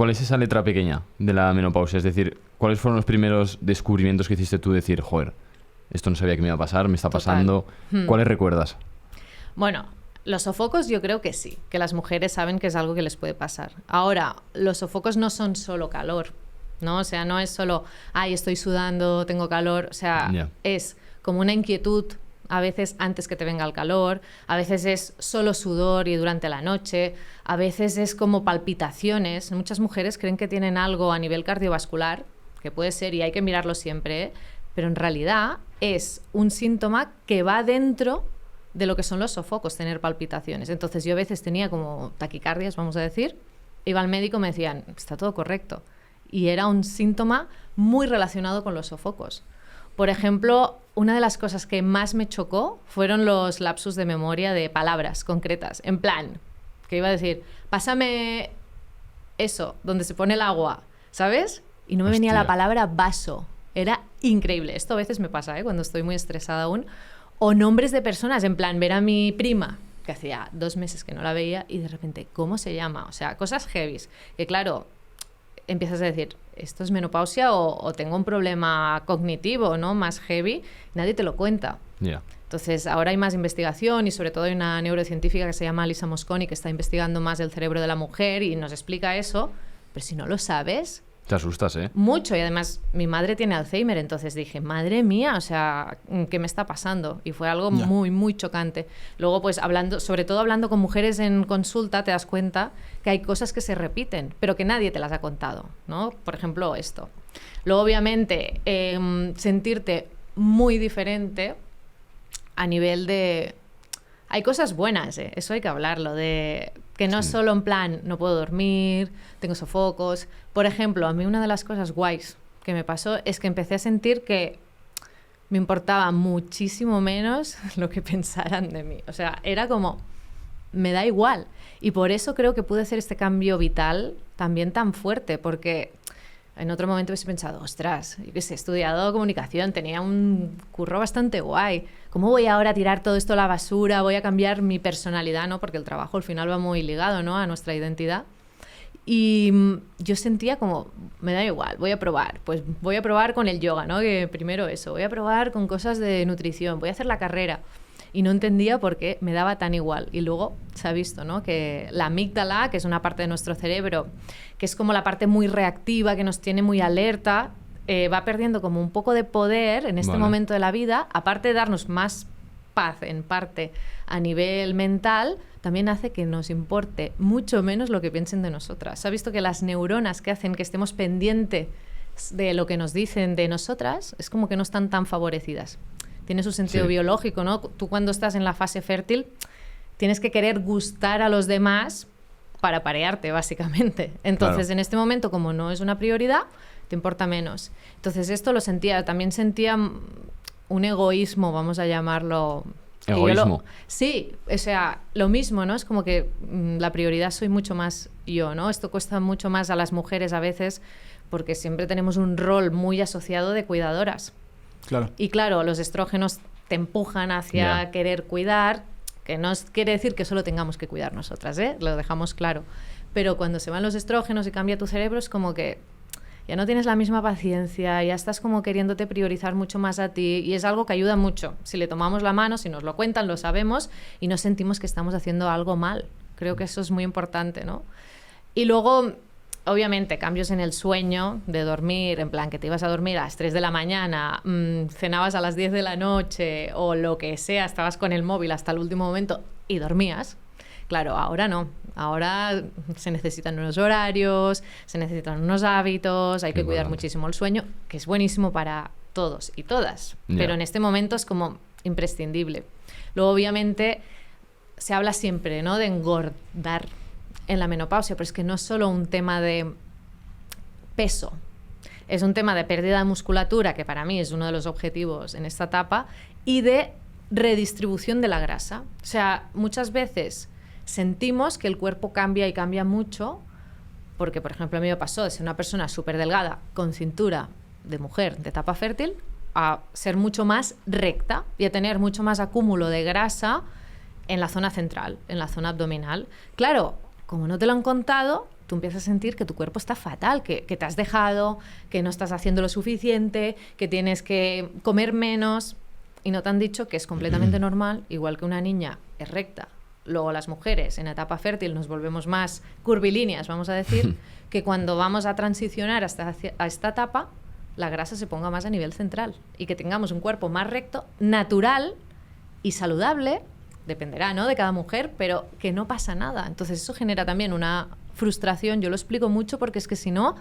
¿cuál es esa letra pequeña de la menopausia? Es decir, ¿cuáles fueron los primeros descubrimientos que hiciste tú? Decir, joder, esto no sabía que me iba a pasar, me está pasando. ¿Cuáles recuerdas? Bueno, los sofocos yo creo que sí, que las mujeres saben que es algo que les puede pasar. Ahora, los sofocos no son solo calor, ¿no? O sea, no es solo, ay, estoy sudando, tengo calor. O sea, es como una inquietud, a veces antes que te venga el calor, a veces es solo sudor y durante la noche, a veces es como palpitaciones. Muchas mujeres creen que tienen algo a nivel cardiovascular, que puede ser, y hay que mirarlo siempre, ¿eh? Pero en realidad es un síntoma que va dentro de lo que son los sofocos, tener palpitaciones. Entonces yo a veces tenía como taquicardias, vamos a decir, iba al médico y me decían, está todo correcto. Y era un síntoma muy relacionado con los sofocos. Por ejemplo, una de las cosas que más me chocó fueron los lapsus de memoria de palabras concretas. En plan, que iba a decir, pásame eso, donde se pone el agua, ¿sabes? Y no me venía la palabra vaso. Era increíble. Esto a veces me pasa, ¿eh? Cuando estoy muy estresada aún. O nombres de personas, en plan, ver a mi prima, que hacía 2 meses que no la veía, y de repente, ¿cómo se llama? O sea, cosas heavies. Que claro, empiezas a decir, ¿esto es menopausia o tengo un problema cognitivo, ¿no? Más heavy? Nadie te lo cuenta. Entonces, ahora hay más investigación y sobre todo hay una neurocientífica que se llama Lisa Mosconi que está investigando más el cerebro de la mujer y nos explica eso. Pero si no lo sabes... Te asustas, ¿eh? Mucho. Y además, mi madre tiene Alzheimer, entonces dije, madre mía, o sea, ¿qué me está pasando? Y fue algo muy, muy chocante. Luego, pues, sobre todo hablando con mujeres en consulta, te das cuenta que hay cosas que se repiten, pero que nadie te las ha contado, ¿no? Por ejemplo, esto. Luego, obviamente, sentirte muy diferente a nivel de... Hay cosas buenas, eso hay que hablarlo, de que no es solo en plan, no puedo dormir, tengo sofocos. Por ejemplo, a mí una de las cosas guays que me pasó es que empecé a sentir que me importaba muchísimo menos lo que pensaran de mí. O sea, era como, me da igual. Y por eso creo que pude hacer este cambio vital también tan fuerte, porque... En otro momento hubiese pensado, ostras, yo que sé, he estudiado comunicación, tenía un curro bastante guay. ¿Cómo voy ahora a tirar todo esto a la basura? Voy a cambiar mi personalidad, ¿no? Porque el trabajo al final va muy ligado, ¿no? A nuestra identidad. Y yo sentía como, me da igual, voy a probar. Pues voy a probar con el yoga, ¿no? Que primero eso, voy a probar con cosas de nutrición, voy a hacer la carrera. Y no entendía por qué me daba tan igual. Y luego se ha visto, ¿no? Que la amígdala, que es una parte de nuestro cerebro, que es como la parte muy reactiva, que nos tiene muy alerta, va perdiendo como un poco de poder en este momento de la vida. Aparte de darnos más paz en parte a nivel mental, también hace que nos importe mucho menos lo que piensen de nosotras. Se ha visto que las neuronas que hacen que estemos pendientes de lo que nos dicen de nosotras es como que no están tan favorecidas. Tiene su sentido biológico, ¿no? Tú cuando estás en la fase fértil tienes que querer gustar a los demás para parearte, básicamente. Entonces, en este momento, como no es una prioridad, te importa menos. Entonces, esto lo sentía. También sentía un egoísmo, vamos a llamarlo... ¿Egoísmo? Sí, o sea, lo mismo, ¿no? Es como que la prioridad soy mucho más yo, ¿no? Esto cuesta mucho más a las mujeres a veces porque siempre tenemos un rol muy asociado de cuidadoras. Claro. Y claro, los estrógenos te empujan hacia querer cuidar, que no quiere decir que solo tengamos que cuidar nosotras, ¿eh? Lo dejamos claro. Pero cuando se van los estrógenos y cambia tu cerebro es como que ya no tienes la misma paciencia, ya estás como queriéndote priorizar mucho más a ti y es algo que ayuda mucho. Si le tomamos la mano, si nos lo cuentan, lo sabemos y no sentimos que estamos haciendo algo mal. Creo que eso es muy importante, ¿no? Y luego... Obviamente, cambios en el sueño, de dormir, en plan que te ibas a dormir a las 3 de la mañana, cenabas a las 10 de la noche o lo que sea, estabas con el móvil hasta el último momento y dormías. Claro, ahora no. Ahora se necesitan unos horarios, se necesitan unos hábitos, hay que cuidar muchísimo el sueño, que es buenísimo para todos y todas. Pero en este momento es como imprescindible. Luego, obviamente, se habla siempre, ¿no?, de engordar en la menopausia, pero es que no es solo un tema de peso, es un tema de pérdida de musculatura, que para mí es uno de los objetivos en esta etapa, y de redistribución de la grasa. O sea, muchas veces sentimos que el cuerpo cambia y cambia mucho, porque, por ejemplo, a mí me pasó de ser una persona súper delgada, con cintura de mujer de etapa fértil, a ser mucho más recta y a tener mucho más acúmulo de grasa en la zona central, en la zona abdominal. Claro, como no te lo han contado, tú empiezas a sentir que tu cuerpo está fatal, que te has dejado, que no estás haciendo lo suficiente, que tienes que comer menos, y no te han dicho que es completamente normal, igual que una niña es recta. Luego las mujeres en etapa fértil nos volvemos más curvilíneas, vamos a decir, que cuando vamos a transicionar a esta etapa, la grasa se ponga más a nivel central y que tengamos un cuerpo más recto, natural y saludable, dependerá, ¿no?, de cada mujer, pero que no pasa nada. Entonces eso genera también una frustración. Yo lo explico mucho porque es que si no,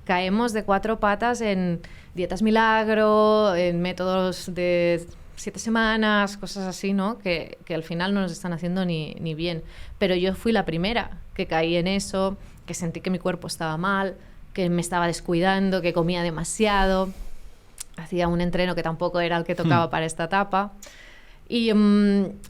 caemos de 4 patas en dietas milagro, en métodos de 7 semanas, cosas así, ¿no?, que al final no nos están haciendo ni bien. Pero yo fui la primera que caí en eso, que sentí que mi cuerpo estaba mal, que me estaba descuidando, que comía demasiado, hacía un entreno que tampoco era el que tocaba para esta etapa. Y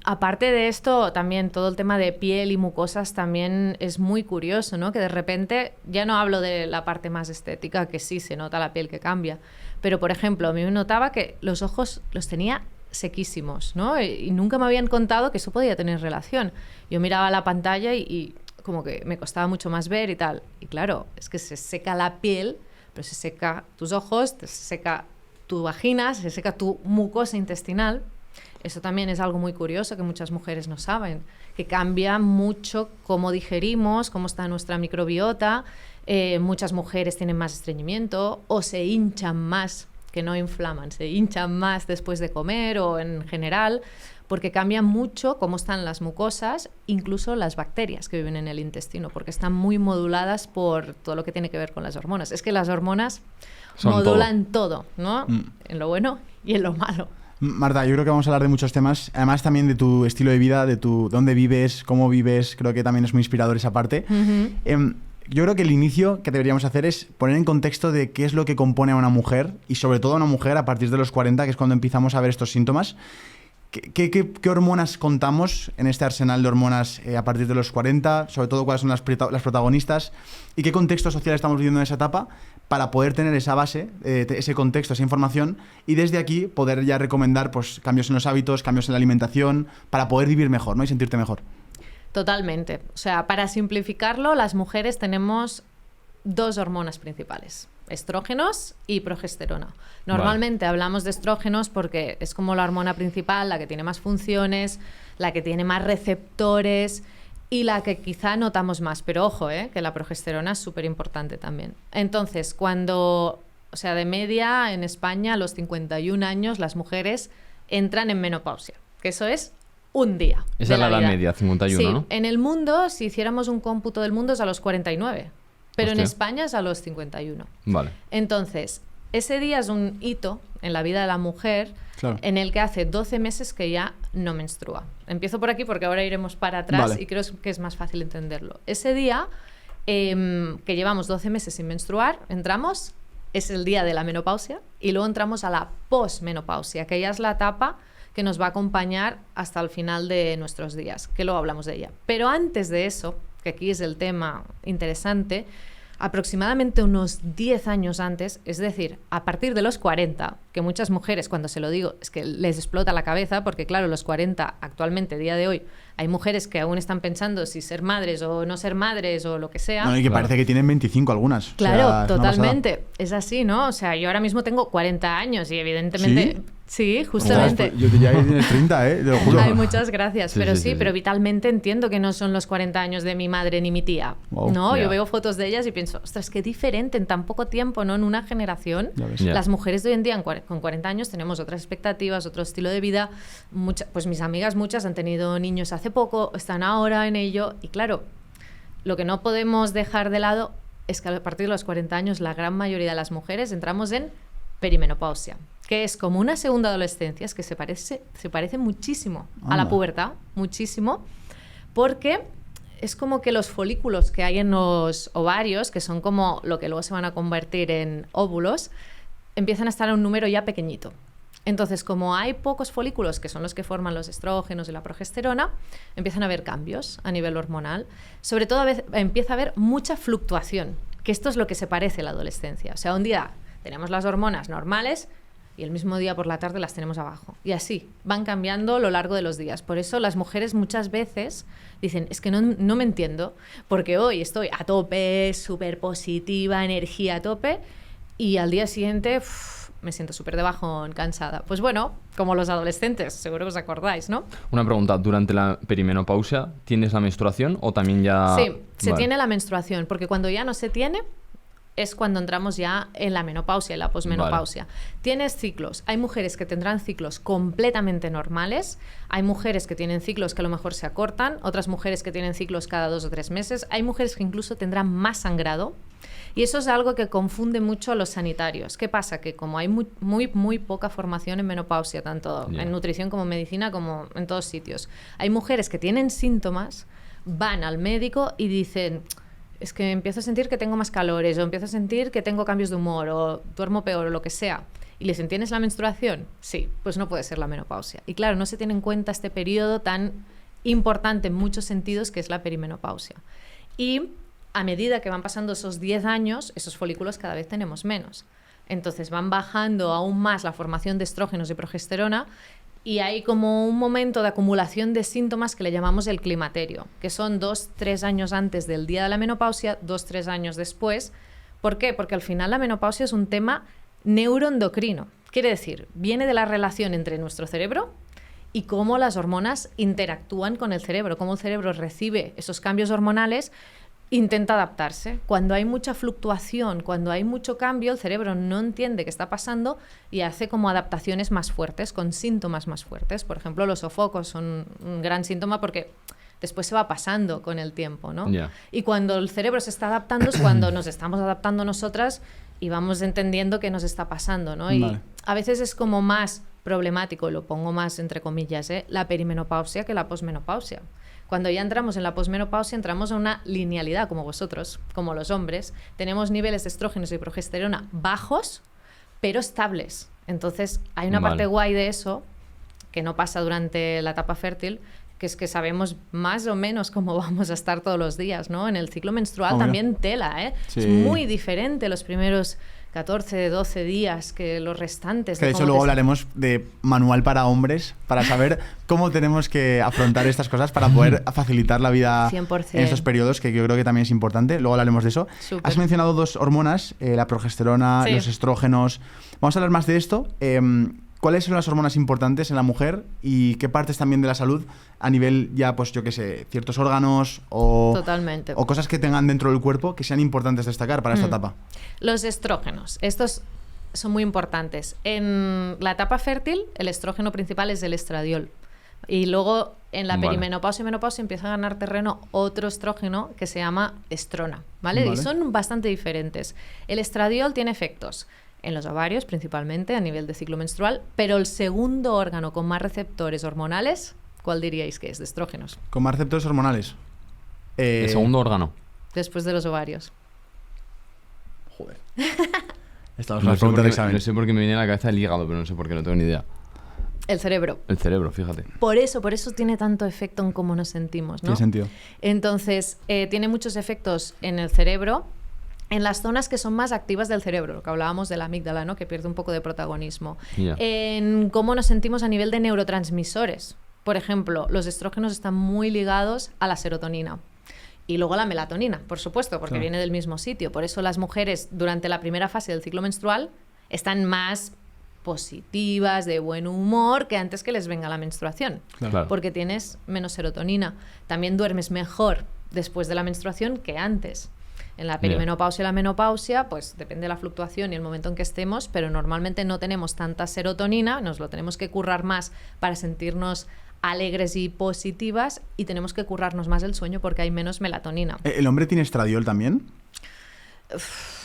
aparte de esto, también todo el tema de piel y mucosas también es muy curioso, ¿no? Que de repente, ya no hablo de la parte más estética, que sí se nota la piel que cambia, pero por ejemplo, a mí me notaba que los ojos los tenía sequísimos, ¿no? Y nunca me habían contado que eso podía tener relación. Yo miraba la pantalla y como que me costaba mucho más ver y tal. Y claro, es que se seca la piel, pero se seca tus ojos, se seca tu vagina, se seca tu mucosa intestinal. Eso también es algo muy curioso que muchas mujeres no saben, que cambia mucho cómo digerimos, cómo está nuestra microbiota. Muchas mujeres tienen más estreñimiento o se hinchan más, que no inflaman, se hinchan más después de comer o en general, porque cambia mucho cómo están las mucosas, incluso las bacterias que viven en el intestino, porque están muy moduladas por todo lo que tiene que ver con las hormonas. Es que las hormonas modulan todo, ¿no? En lo bueno y en lo malo. Marta, yo creo que vamos a hablar de muchos temas, además también de tu estilo de vida, de dónde vives, cómo vives, creo que también es muy inspirador esa parte. Yo creo que el inicio que deberíamos hacer es poner en contexto de qué es lo que compone a una mujer, y sobre todo a una mujer a partir de los 40, que es cuando empezamos a ver estos síntomas. ¿Qué hormonas contamos en este arsenal de hormonas a partir de los 40? Sobre todo, ¿cuáles son las protagonistas? ¿Y qué contexto social estamos viviendo en esa etapa para poder tener esa base, ese contexto, esa información, y desde aquí poder ya recomendar pues, cambios en los hábitos, cambios en la alimentación, para poder vivir mejor, ¿no?, y sentirte mejor? Totalmente. O sea, para simplificarlo, las mujeres tenemos 2 hormonas principales: estrógenos y progesterona. Normalmente hablamos de estrógenos porque es como la hormona principal, la que tiene más funciones, la que tiene más receptores y la que quizá notamos más. Pero ojo, que la progesterona es súper importante también. Entonces, o sea, de media en España, a los 51 años, las mujeres entran en menopausia, que eso es un día. Esa es la edad media, 51, sí, ¿no? En el mundo, si hiciéramos un cómputo del mundo, es a los 49. Pero Hostia. en España es a los 51. Vale. Entonces, ese día es un hito en la vida de la mujer, claro, en el que hace 12 meses que ya no menstrua. Empiezo por aquí porque ahora iremos para atrás, vale, y creo que es más fácil entenderlo. Ese día, que llevamos 12 meses sin menstruar, entramos, es el día de la menopausia, y luego entramos a la posmenopausia, que ya es la etapa que nos va a acompañar hasta el final de nuestros días, que luego hablamos de ella. Pero antes de eso, que aquí es el tema interesante, aproximadamente unos 10 años antes, es decir, a partir de los 40, que muchas mujeres, cuando se lo digo, es que les explota la cabeza, porque claro, los 40 actualmente, día de hoy, hay mujeres que aún están pensando si ser madres o no ser madres o lo que sea. No, y que parece que tienen 25 algunas. Claro, o sea, totalmente. Es así, ¿no? O sea, yo ahora mismo tengo 40 años y evidentemente... Sí, justamente. Yo diría que tienes 30, te lo juro. Ay, muchas gracias. Sí, pero sí, pero vitalmente entiendo que no son los 40 años de mi madre ni mi tía. Wow. No, Yeah. yo veo fotos de ellas y pienso, ostras, qué diferente en tan poco tiempo, ¿no? En una generación. Ya ves. Yeah. Las mujeres de hoy en día, con 40 años, tenemos otras expectativas, otro estilo de vida. Pues mis amigas, muchas han tenido niños hace poco, están ahora en ello. Y claro, lo que no podemos dejar de lado es que a partir de los 40 años, la gran mayoría de las mujeres entramos en perimenopausia, que es como una segunda adolescencia, es que se parece muchísimo a la pubertad, muchísimo, porque es como que los folículos que hay en los ovarios, que son como lo que luego se van a convertir en óvulos, empiezan a estar a un número ya pequeñito. Entonces, como hay pocos folículos, que son los que forman los estrógenos y la progesterona, empiezan a haber cambios a nivel hormonal. Sobre todo empieza a haber mucha fluctuación, que esto es lo que se parece a la adolescencia. O sea, un día tenemos las hormonas normales y el mismo día por la tarde las tenemos abajo. Y así, van cambiando a lo largo de los días. Por eso las mujeres muchas veces dicen, es que no me entiendo, porque hoy estoy a tope, súper positiva, energía a tope, y al día siguiente me siento súper de bajón, cansada. Pues bueno, como los adolescentes, seguro que os acordáis, ¿no? Una pregunta, ¿durante la perimenopausia tienes la menstruación o también ya...? Sí, se tiene la menstruación, porque cuando ya no se tiene es cuando entramos ya en la menopausia, en la posmenopausia. Tienes ciclos. Hay mujeres que tendrán ciclos completamente normales, hay mujeres que tienen ciclos que a lo mejor se acortan, otras mujeres que tienen ciclos cada 2 o 3 meses, hay mujeres que incluso tendrán más sangrado, y eso es algo que confunde mucho a los sanitarios. ¿Qué pasa? Que como hay muy poca formación en menopausia, tanto en nutrición como en medicina, como en todos sitios, hay mujeres que tienen síntomas, van al médico y dicen... es que empiezo a sentir que tengo más calores, o empiezo a sentir que tengo cambios de humor, o duermo peor, o lo que sea. Y le dicen, ¿tienes la menstruación? Sí, pues no puede ser la menopausia. Y claro, no se tiene en cuenta este periodo tan importante en muchos sentidos que es la perimenopausia. Y a medida que van pasando esos 10 años, esos folículos cada vez tenemos menos. Entonces van bajando aún más la formación de estrógenos y progesterona, y hay como un momento de acumulación de síntomas que le llamamos el climaterio, que son 2-3 años antes del día de la menopausia, 2-3 años después. ¿Por qué? Porque al final la menopausia es un tema neuroendocrino. Quiere decir, viene de la relación entre nuestro cerebro y cómo las hormonas interactúan con el cerebro, cómo el cerebro recibe esos cambios hormonales, intenta adaptarse. Cuando hay mucha fluctuación, cuando hay mucho cambio, el cerebro no entiende qué está pasando y hace como adaptaciones más fuertes, con síntomas más fuertes. Por ejemplo, los sofocos son un gran síntoma porque después se va pasando con el tiempo, ¿no? Yeah. Y cuando el cerebro se está adaptando es cuando nos estamos adaptando nosotras y vamos entendiendo qué nos está pasando, ¿no? Y a veces es como más problemático, lo pongo más entre comillas, la perimenopausia que la posmenopausia. Cuando ya entramos en la posmenopausia, entramos en una linealidad, como vosotros, como los hombres. Tenemos niveles de estrógenos y progesterona bajos, pero estables. Entonces, hay una parte guay de eso, que no pasa durante la etapa fértil, que es que sabemos más o menos cómo vamos a estar todos los días, ¿no? En el ciclo menstrual también tela, ¿eh? Sí. Es muy diferente los primeros 14, 12 días que los restantes. Que de hecho luego hablaremos de manual para hombres, para saber cómo tenemos que afrontar estas cosas para poder facilitar la vida 100%. En estos periodos, que yo creo que también es importante. Luego hablaremos de eso. Súper. Has mencionado 2 hormonas, la progesterona, los estrógenos. Vamos a hablar más de esto. ¿Cuáles son las hormonas importantes en la mujer y qué partes también de la salud a nivel ya, pues yo qué sé, ciertos órganos o, Totalmente. o cosas que tengan dentro del cuerpo que sean importantes destacar para esta etapa? Los estrógenos. Estos son muy importantes. En la etapa fértil, el estrógeno principal es el estradiol. Y luego en la perimenopausia y menopausia empieza a ganar terreno otro estrógeno que se llama estrona, ¿vale? Y son bastante diferentes. El estradiol tiene efectos en los ovarios principalmente, a nivel de ciclo menstrual, pero el segundo órgano con más receptores hormonales, ¿cuál diríais que es de estrógenos? Con más receptores hormonales. El segundo órgano. Después de los ovarios. Joder. Estamos en la pregunta de examen. No sé por qué me viene a la cabeza el hígado, pero no sé por qué, no tengo ni idea. El cerebro. El cerebro, fíjate. Por eso tiene tanto efecto en cómo nos sentimos, ¿no? Tiene sentido. Entonces, tiene muchos efectos en el cerebro, en las zonas que son más activas del cerebro, lo que hablábamos de la amígdala, ¿no? Que pierde un poco de protagonismo. Yeah. En cómo nos sentimos a nivel de neurotransmisores. Por ejemplo, los estrógenos están muy ligados a la serotonina. Y luego a la melatonina, por supuesto, porque viene del mismo sitio. Por eso las mujeres durante la primera fase del ciclo menstrual están más positivas, de buen humor, que antes que les venga la menstruación. Claro. Porque tienes menos serotonina. También duermes mejor después de la menstruación que antes. En la perimenopausia y la menopausia, pues depende de la fluctuación y el momento en que estemos, pero normalmente no tenemos tanta serotonina, nos lo tenemos que currar más para sentirnos alegres y positivas, y tenemos que currarnos más el sueño porque hay menos melatonina. ¿El hombre tiene estradiol también?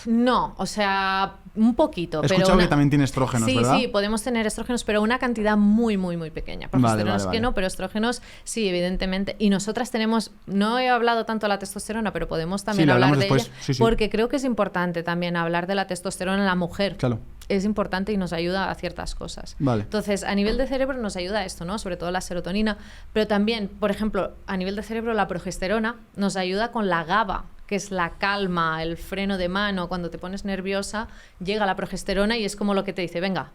No, o sea, un poquito. He escuchado que también tiene estrógenos, ¿verdad? Sí, podemos tener estrógenos, pero una cantidad muy, muy, muy pequeña. Progesteronas que no, pero estrógenos sí, evidentemente. Y nosotras tenemos, no he hablado tanto de la testosterona, pero podemos también hablar de ella, porque creo que es importante también hablar de la testosterona en la mujer. Claro. Es importante y nos ayuda a ciertas cosas. Vale. Entonces, a nivel de cerebro nos ayuda esto, ¿no? Sobre todo la serotonina, pero también, por ejemplo, a nivel de cerebro, la progesterona nos ayuda con la GABA, que es la calma, el freno de mano. Cuando te pones nerviosa, llega la progesterona y es como lo que te dice, venga,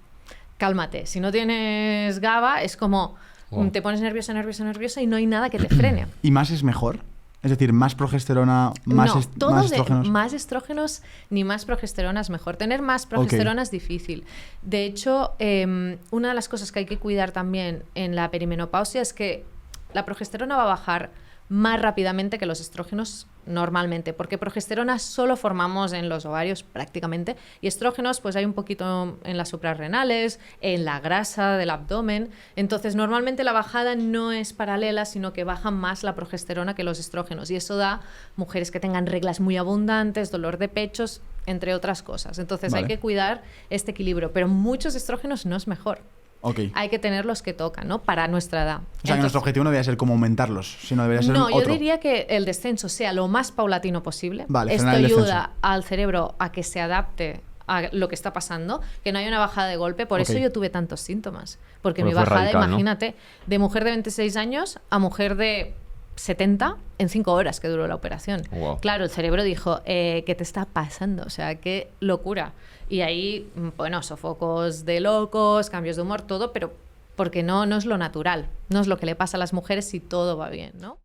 cálmate. Si no tienes GABA, es como Wow. te pones nerviosa y no hay nada que te frene. ¿Y más es mejor? Es decir, más progesterona, más, No, más estrógenos. más estrógenos ni más progesterona es mejor. Tener más progesterona es difícil. De hecho, una de las cosas que hay que cuidar también en la perimenopausia es que la progesterona va a bajar más rápidamente que los estrógenos normalmente, porque progesterona solo formamos en los ovarios prácticamente, y estrógenos pues hay un poquito en las suprarrenales, en la grasa del abdomen. Entonces normalmente la bajada no es paralela, sino que baja más la progesterona que los estrógenos, y eso da mujeres que tengan reglas muy abundantes, dolor de pechos, entre otras cosas. Entonces hay que cuidar este equilibrio, pero muchos estrógenos no es mejor. Hay que tener los que tocan, ¿no? Para nuestra edad. O sea, que nuestro objetivo no debería ser como aumentarlos, sino debería ser No, otro. yo diría que el descenso sea lo más paulatino posible. Vale, esto frenar el ayuda descenso. al cerebro a que se adapte a lo que está pasando, que no haya una bajada de golpe. Por eso yo tuve tantos síntomas. Porque mi fue bajada, radical, ¿no? imagínate, de mujer de 26 años a mujer de 70 en 5 horas que duró la operación. Wow. Claro, el cerebro dijo, ¿qué te está pasando? O sea, qué locura. Y ahí, bueno, sofocos de locos, cambios de humor, todo, pero porque no es lo natural, no es lo que le pasa a las mujeres si todo va bien, ¿no?